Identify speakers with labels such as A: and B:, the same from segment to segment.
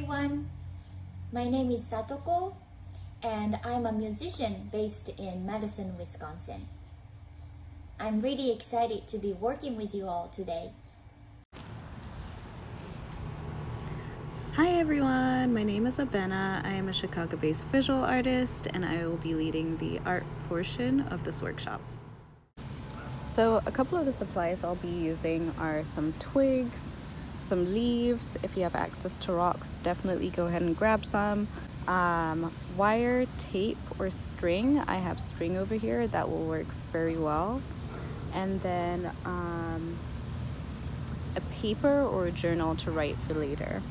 A: everyone, my name is Satoko and I'm a musician based in Madison, Wisconsin. I'm really excited to be working with you all today.
B: Hi everyone, my name is Abena. I am a Chicago-based visual artist and I will be leading the art portion of this workshop. So a couple of the supplies I'll be using are some twigs, some leaves. If you have access to rocks, definitely go ahead and grab some. Wire, tape, or string. I have string over here that will work very well. And then a paper or a journal to write for later.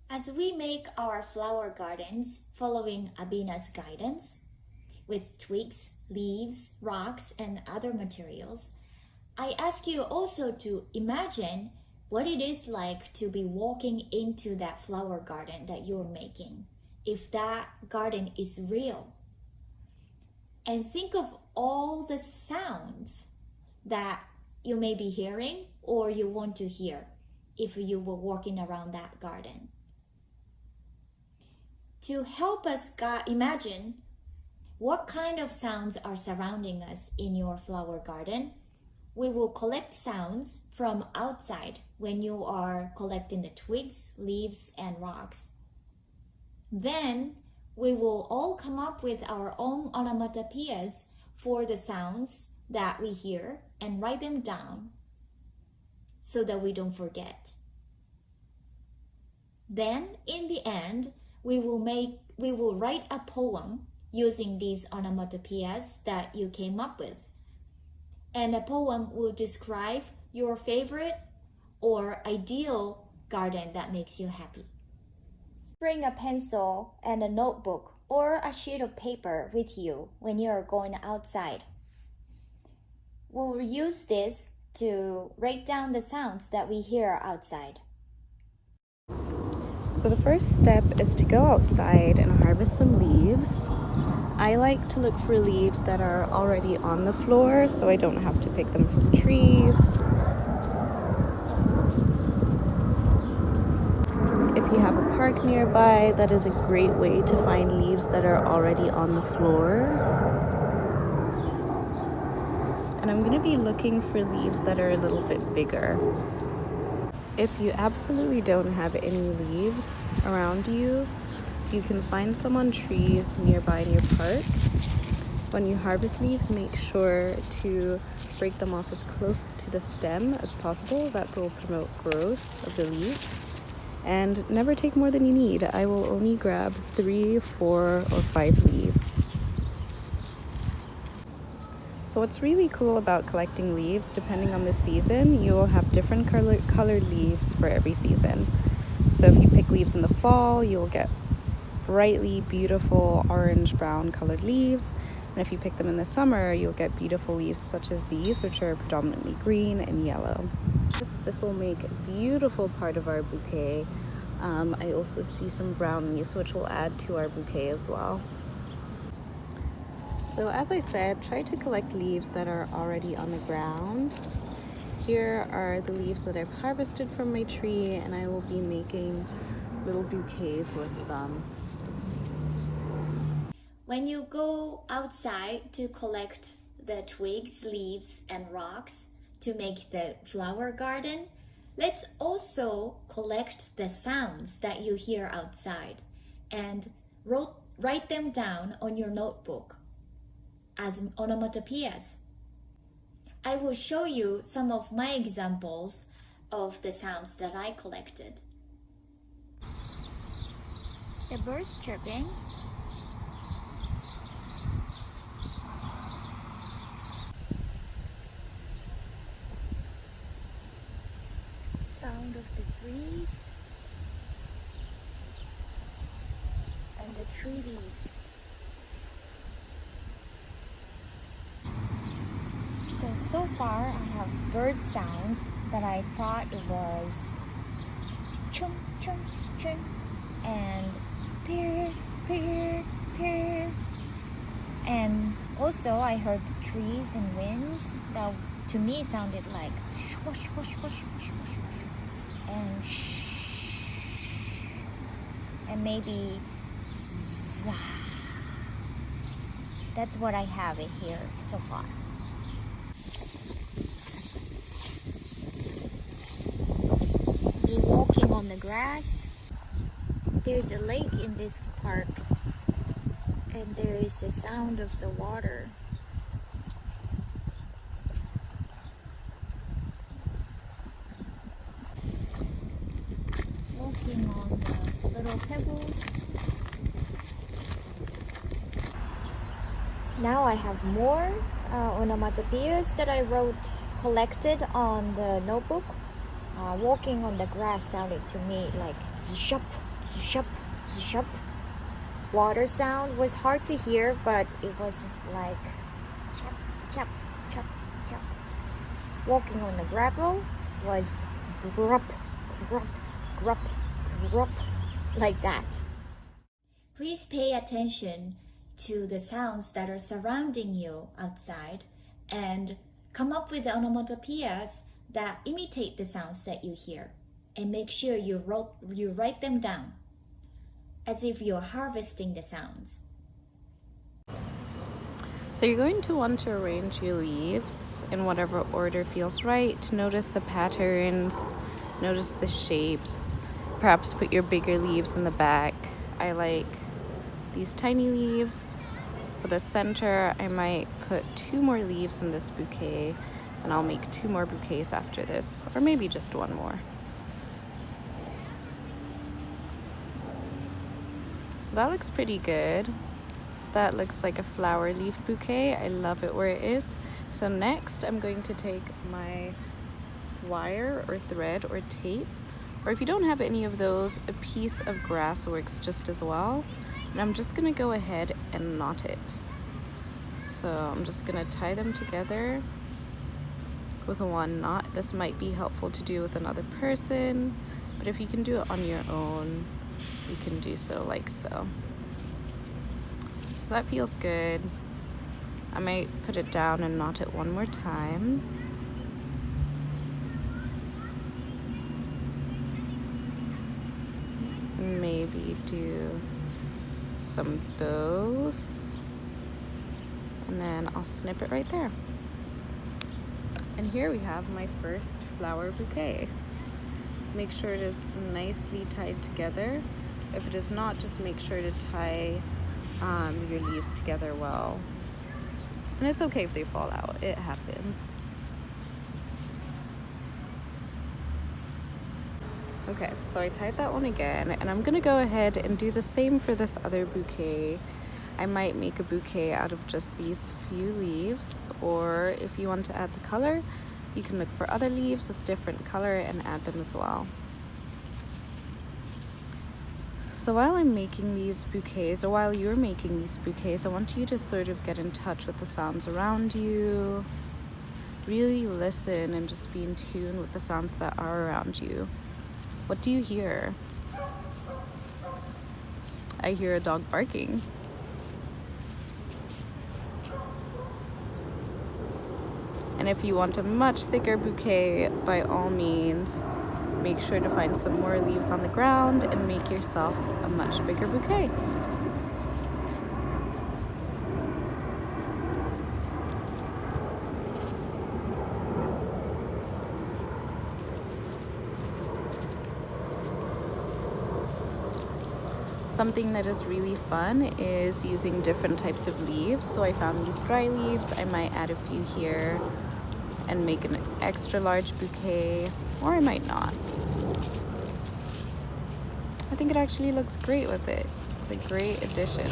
A: As we make our flower gardens following Abena's guidance, with twigs, leaves, rocks, and other materials, I ask you also to imagine what it is like to be walking into that flower garden that you're making, if that garden is real. And think of all the sounds that you may be hearing or you want to hear if you were walking around that garden. To help us imagine what kind of sounds are surrounding us in your flower garden, we will collect sounds from outside when you are collecting the twigs, leaves, and rocks. Then we will all come up with our own onomatopias for the sounds that we hear and write them down so that we don't forget. Then in the end, we will write a poem using these onomatopoeias that you came up with. And a poem will describe your favorite or ideal garden that makes you happy. Bring a pencil and a notebook or a sheet of paper with you when you are going outside. We'll use this to write down the sounds that we hear outside.
B: So the first step is to go outside and harvest some leaves. I like to look for leaves that are already on the floor so I don't have to pick them from trees. If you have a park nearby, that is a great way to find leaves that are already on the floor. And I'm going to be looking for leaves that are a little bit bigger. If you absolutely don't have any leaves around you, you can find some on trees nearby in your park. When you harvest leaves, make sure to break them off as close to the stem as possible. That will promote growth of the leaves. And never take more than you need. I will only grab 3, 4, or 5 leaves. So what's really cool about collecting leaves, depending on the season, you will have different colored leaves for every season. So if you pick leaves in the fall, you'll get brightly beautiful orange-brown colored leaves. And if you pick them in the summer, you'll get beautiful leaves such as these, which are predominantly green and yellow. This will make a beautiful part of our bouquet. I also see some brown leaves, which will add to our bouquet as well. So as I said, try to collect leaves that are already on the ground. Here are the leaves that I've harvested from my tree, and I will be making little bouquets with them.
A: When you go outside to collect the twigs, leaves, and rocks to make the flower garden, let's also collect the sounds that you hear outside and write them down on your notebook as onomatopias. I will show you some of my examples of the sounds that I collected. The birds chirping, sound of the breeze, and the tree leaves. So far I have bird sounds that I thought it was chum chum chum and peer peer peer, and also I heard trees and winds that to me sounded like swash swash swash swash swash swash and shh. and maybe za. So that's what I have it here so far. Me walking on the grass. There's a lake in this park, and there is the sound of the water. Walking on the little pebbles. Now I have more onomatopoeias that I collected on the notebook. Walking on the grass sounded to me like zushap, zushap, zushap. Water sound was hard to hear, but it was like chap, chap, chap, chap. Walking on the gravel was grup, grup, grup, grup, like that. Please pay attention to the sounds that are surrounding you outside and come up with the onomatopoeias that imitate the sounds that you hear, and make sure you write them down as if you're harvesting the sounds.
B: So you're going to want to arrange your leaves in whatever order feels right. Notice the patterns, notice the shapes. Perhaps put your bigger leaves in the back. I like these tiny leaves. For the center, I might put 2 more leaves in this bouquet, and I'll make 2 more bouquets after this, or maybe just 1 more. So that looks pretty good. That looks like a flower leaf bouquet. I love it where it is. So next I'm going to take my wire or thread or tape, or if you don't have any of those, a piece of grass works just as well. And I'm just gonna go ahead and knot it. So I'm just gonna tie them together with 1 knot. This might be helpful to do with another person, but if you can do it on your own, you can do so like so. So that feels good. I might put it down and knot it 1 more time. Maybe do some bows, and then I'll snip it right there. And here we have my first flower bouquet. Make sure it is nicely tied together. If it is not, just make sure to tie your leaves together well. And it's okay if they fall out, it happens. Okay, so I tied that one again, and I'm gonna go ahead and do the same for this other bouquet. I might make a bouquet out of just these few leaves, or if you want to add the color, you can look for other leaves with different color and add them as well. So while I'm making these bouquets, or while you're making these bouquets, I want you to sort of get in touch with the sounds around you. Really listen and just be in tune with the sounds that are around you. What do you hear? I hear a dog barking. And if you want a much thicker bouquet, by all means, make sure to find some more leaves on the ground and make yourself a much bigger bouquet. Something that is really fun is using different types of leaves. So I found these dry leaves. I might add a few here and make an extra large bouquet, or I might not. I think it actually looks great with it. It's a great addition.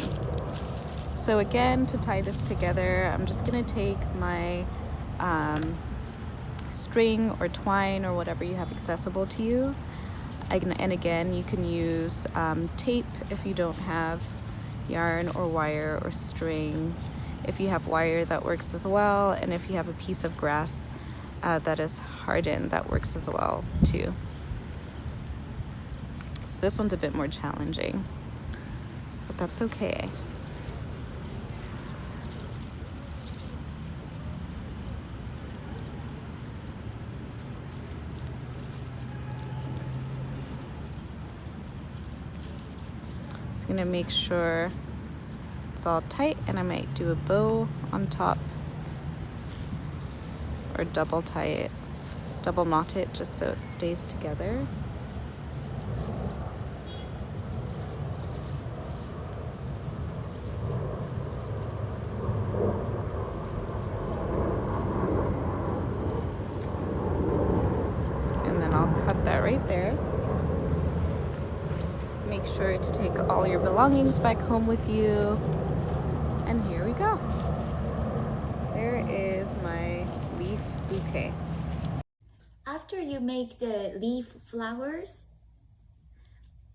B: So again, to tie this together, I'm just gonna take my string or twine or whatever you have accessible to you. And again, you can use tape if you don't have yarn or wire or string. If you have wire, that works as well. And if you have a piece of grass that is hardened, that works as well too. So this one's a bit more challenging, but that's okay. Just gonna make sure it's all tight, and I might do a bow on top or double tie it, double knot it just so it stays together. And then I'll cut that right there. Make sure to take all your belongings back home with you. And here we go. There is my leaf bouquet.
A: After you make the leaf flowers,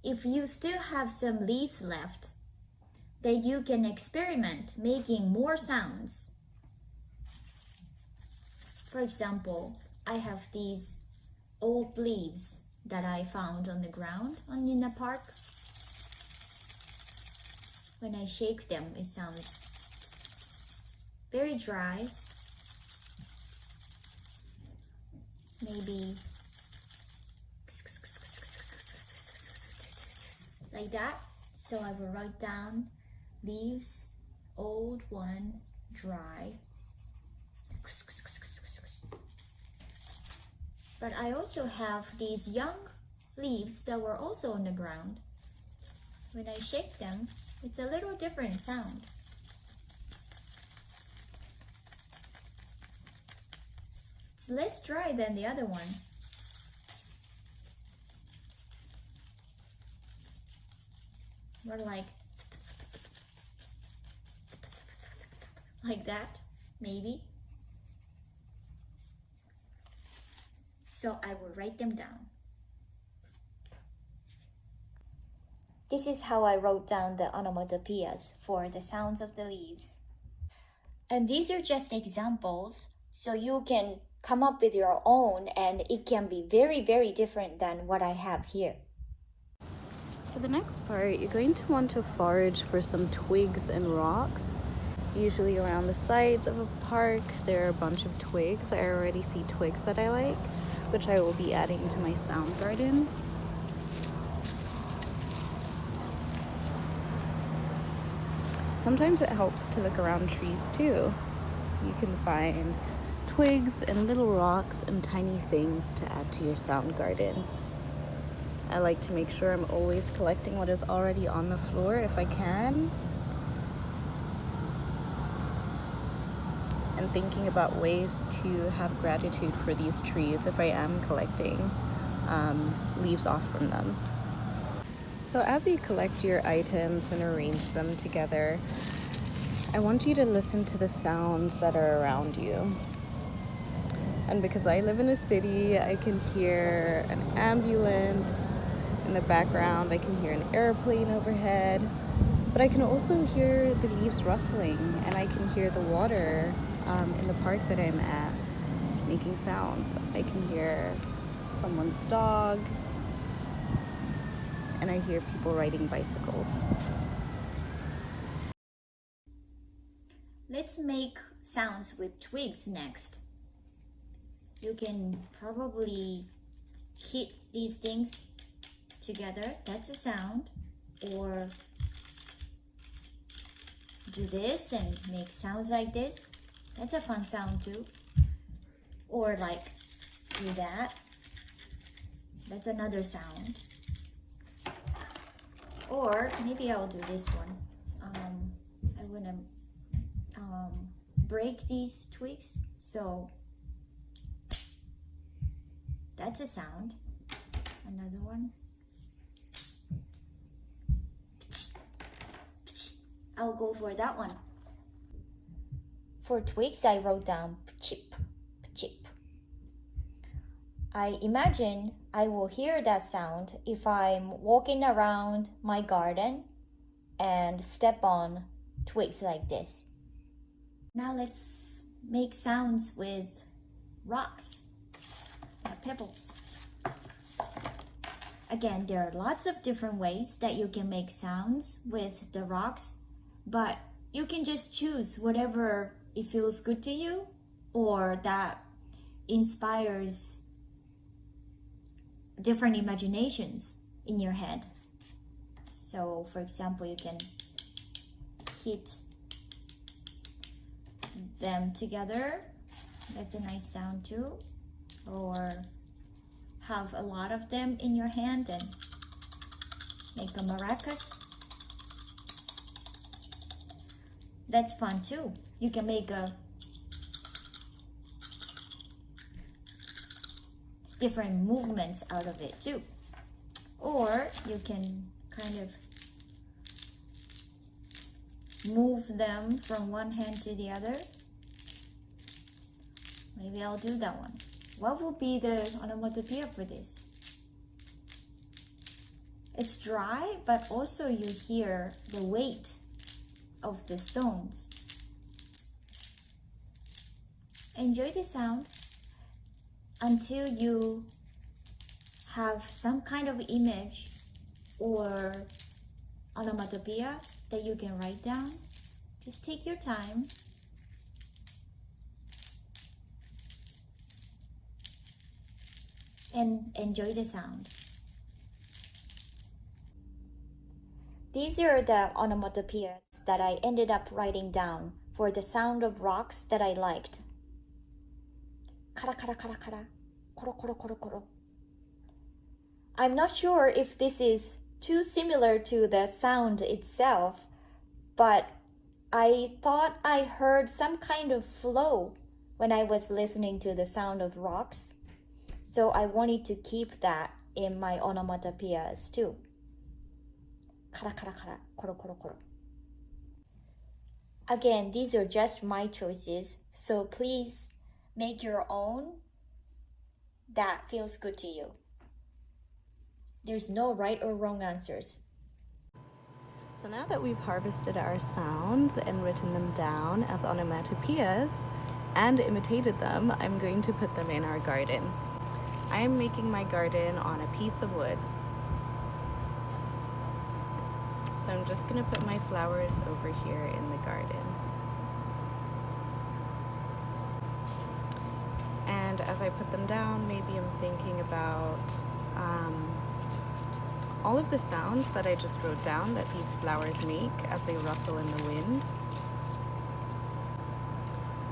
A: if you still have some leaves left, then you can experiment making more sounds. For example, I have these old leaves that I found on the ground in the park. When I shake them, it sounds very dry. Maybe like that. So I will write down leaves, old one, dry. But I also have these young leaves that were also on the ground. When I shake them, it's a little different sound. It's less dry than the other one. More like that, maybe. So I will write them down. This is how I wrote down the onomatopoeias for the sounds of the leaves. And these are just examples, so you can come up with your own, and it can be very, very different than what I have here.
B: For the next part, you're going to want to forage for some twigs and rocks. Usually around the sides of a park, there are a bunch of twigs. I already see twigs that I like, which I will be adding to my sound garden. Sometimes it helps to look around trees too. You can find twigs and little rocks and tiny things to add to your sound garden. I like to make sure I'm always collecting what is already on the floor if I can. And thinking about ways to have gratitude for these trees if I am collecting leaves off from them. So as you collect your items and arrange them together, I want you to listen to the sounds that are around you. And because I live in a city, I can hear an ambulance in the background, I can hear an airplane overhead, but I can also hear the leaves rustling, and I can hear the water in the park that I'm at making sounds. I can hear someone's dog, and I hear people riding bicycles.
A: Let's make sounds with twigs next. You can probably hit these things together, that's a sound, or do this and make sounds like this, that's a fun sound too. Or like do that, that's another sound. Or maybe I'll do this one. I want to break these twigs, so that's a sound. Another one. I'll go for that one. For twigs, I wrote down chip, chip. I imagine I will hear that sound if I'm walking around my garden and step on twigs like this. Now let's make sounds with rocks or pebbles. Again, there are lots of different ways that you can make sounds with the rocks, but you can just choose whatever it feels good to you or that inspires different imaginations in your head. So for example, you can hit them together. That's a nice sound too. Or have a lot of them in your hand and make a maracas. That's fun too. You can make a different movements out of it too. Or you can kind of move them from one hand to the other. Maybe I'll do that one. What would be the onomatopoeia for this? It's dry, but also you hear the weight of the stones. Enjoy the sound until you have some kind of image or onomatopoeia that you can write down. Just take your time. And enjoy the sound. These are the onomatopoeias that I ended up writing down for the sound of rocks that I liked. Kara kara kara kara, koro koro koro koro. I'm not sure if this is too similar to the sound itself, but I thought I heard some kind of flow when I was listening to the sound of rocks. So I wanted to keep that in my onomatopoeias too. Kara kara kara, koro koro koro. Again, these are just my choices, so please make your own that feels good to you. There's no right or wrong answers.
B: So now that we've harvested our sounds and written them down as onomatopoeias and imitated them, I'm going to put them in our garden. I am making my garden on a piece of wood. So I'm just going to put my flowers over here in the garden. And as I put them down, maybe I'm thinking about all of the sounds that I just wrote down that these flowers make as they rustle in the wind.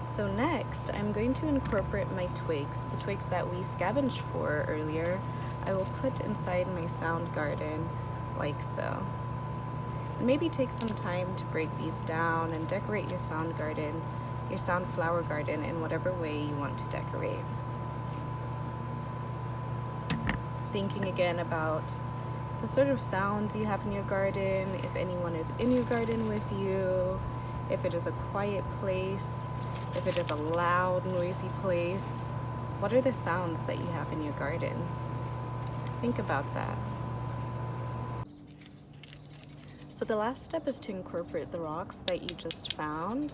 B: So next, I'm going to incorporate my twigs, the twigs that we scavenged for earlier. I will put inside my sound garden like so. And maybe take some time to break these down and decorate your sound garden, your sound flower garden in whatever way you want to decorate. Thinking again about the sort of sounds you have in your garden, if anyone is in your garden with you, if it is a quiet place, if it is a loud, noisy place. What are the sounds that you have in your garden? Think about that. So the last step is to incorporate the rocks that you just found.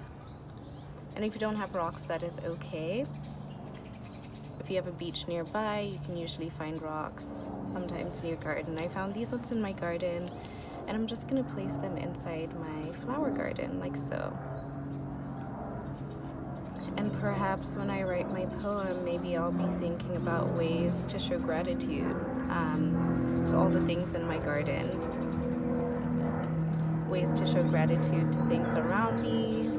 B: And if you don't have rocks, that is okay. If you have a beach nearby, you can usually find rocks sometimes in your garden. I found these ones in my garden, and I'm just gonna place them inside my flower garden like so. And perhaps when I write my poem, maybe I'll be thinking about ways to show gratitude to all the things in my garden. Ways to show gratitude to things around me.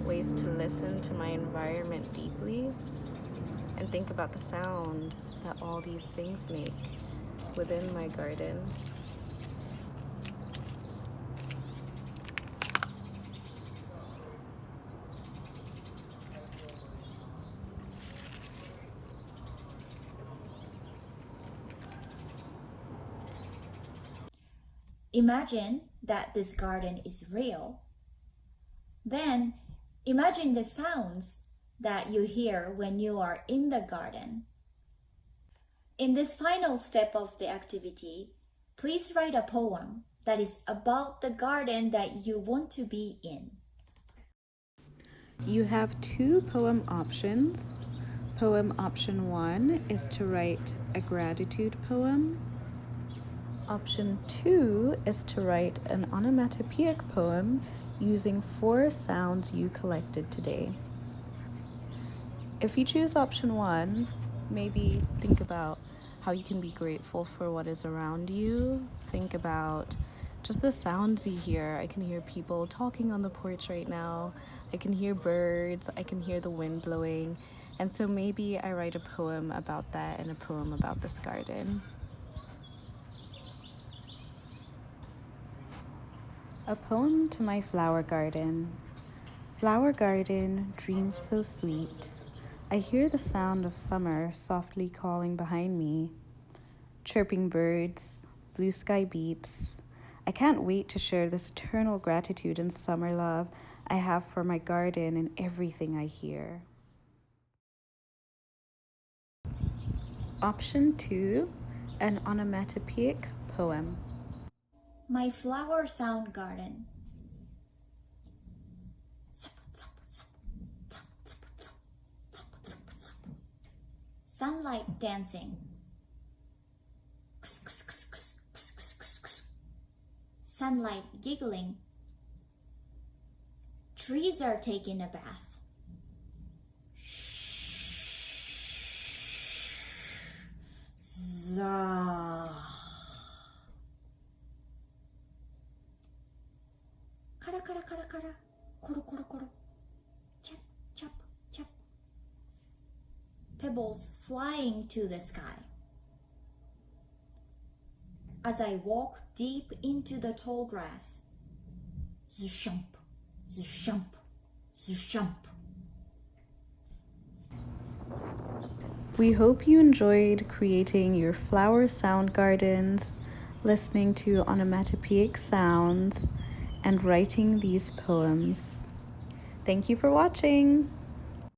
B: Ways to listen to my environment deeply. And think about the sound that all these things make within my garden.
A: Imagine that this garden is real. Then imagine the sounds that you hear when you are in the garden. In this final step of the activity, please write a poem that is about the garden that you want to be in.
B: You have two poem options. Poem option 1 is to write a gratitude poem. Option 2 is to write an onomatopoeic poem using 4 sounds you collected today. If you choose option 1, maybe think about how you can be grateful for what is around you. Think about just the sounds you hear. I can hear people talking on the porch right now. I can hear birds. I can hear the wind blowing. And so maybe I write a poem about that and a poem about this garden. A poem to my flower garden. Flower garden, dreams so sweet. I hear the sound of summer softly calling behind me. Chirping birds, blue sky beeps. I can't wait to share this eternal gratitude and summer love I have for my garden and everything I hear. Option 2, an onomatopoeic poem.
A: My flower sound garden. Sunlight dancing. Sunlight giggling. Trees are taking a bath. Zah. Kara kara kara kara. Koro koro koro. Chap chap chap. Pebbles flying to the sky. As I walk deep into the tall grass. Zushump, zushump, zushump.
B: We hope you enjoyed creating your flower sound gardens, listening to onomatopoeic sounds, and writing these poems. Thank you for watching!